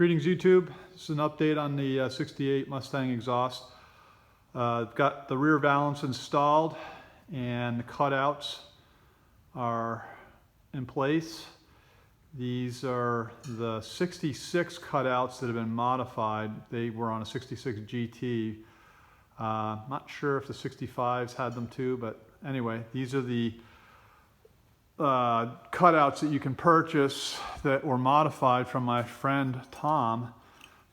Greetings YouTube. This is an update on the 68 Mustang exhaust. I've got the rear valance installed and the cutouts are in place. These are the 66 cutouts that have been modified. They were on a 66 GT. Not sure if the 65s had them too, but anyway, these are the cutouts that you can purchase that were modified from my friend Tom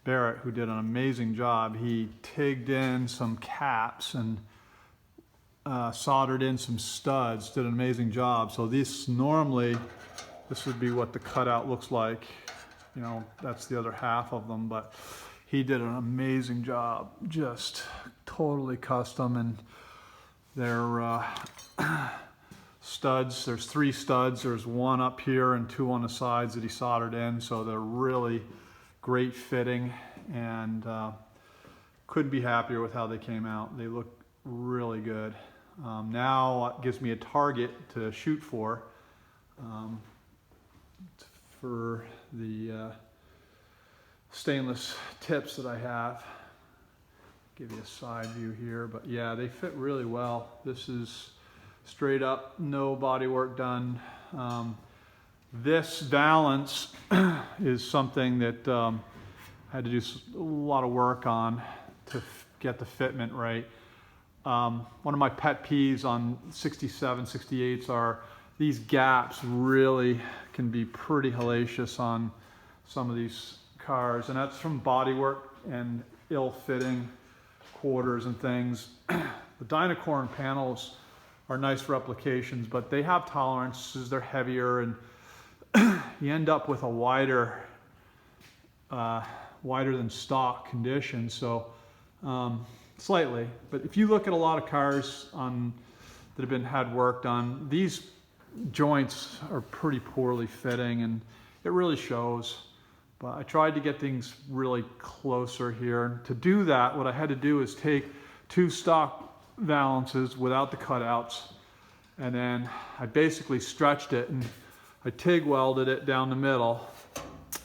Barrett, who did an amazing job. He tigged in some caps and soldered in some studs, did an amazing job. So this would be what the cutout looks like. You know, that's the other half of them, but he did an amazing job, just totally custom. And they're studs. There's 3 studs. There's 1 up here and 2 on the sides that he soldered in. So they're really great fitting, and couldn't be happier with how they came out. They look really good. Now it gives me a target to shoot for the stainless tips that I have. Give you a side view here, but yeah, they fit really well. This is straight up, no body work done. This valance is something that I had to do a lot of work on to get the fitment right. One of my pet peeves on 67, 68s are these gaps really can be pretty hellacious on some of these cars, and that's from body work and ill-fitting quarters and things. The Dynacorn panels are nice replications, but they have tolerances, they're heavier, and you end up with a wider than stock condition. So slightly, but if you look at a lot of cars that have had work done, these joints are pretty poorly fitting, and it really shows. But I tried to get things really closer here. To do that, what I had to do is take 2 stock valances without the cutouts, and then I basically stretched it and I TIG welded it down the middle.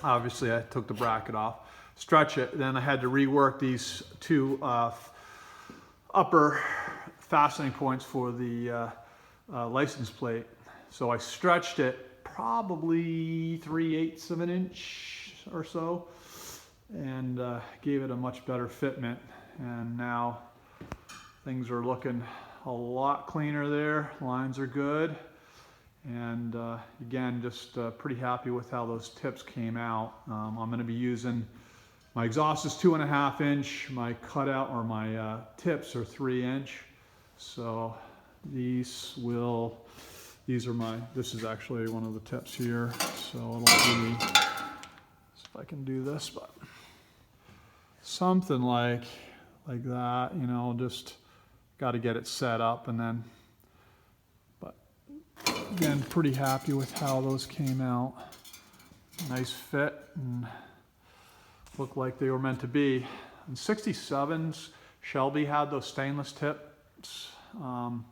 Obviously I took the bracket off, stretch it, then I had to rework these 2 upper fastening points for the license plate. So I stretched it probably 3/8 of an inch or so, and gave it a much better fitment, and now things are looking a lot cleaner there. Lines are good. And again, just pretty happy with how those tips came out. I'm going to be using, my exhaust is 2.5 inch, my cutout or my tips are 3 inch. So this is actually one of the tips here. So it'll be, if I can do this, but something like that, you know, just got to get it set up, and then, but again, pretty happy with how those came out. Nice fit and looked like they were meant to be. In 67s, Shelby had those stainless tips, and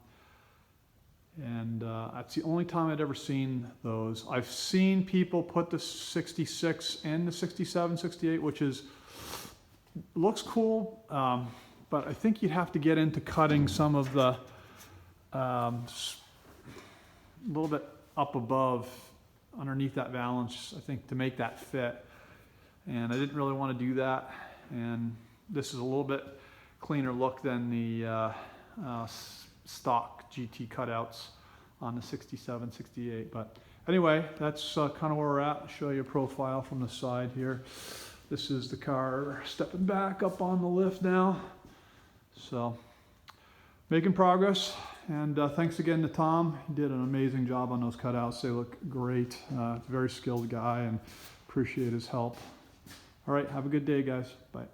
that's the only time I'd ever seen those. I've seen people put the 66 in the 67, 68, which looks cool. But I think you'd have to get into cutting some of the a little bit up above underneath that valance, I think, to make that fit. And I didn't really want to do that. And this is a little bit cleaner look than the stock GT cutouts on the 67, 68. But anyway, that's kind of where we're at. I'll show you a profile from the side here. This is the car stepping back up on the lift now. So, making progress, and thanks again to Tom. He did an amazing job on those cutouts. They look great. Very skilled guy, and appreciate his help. All right, have a good day, guys. Bye.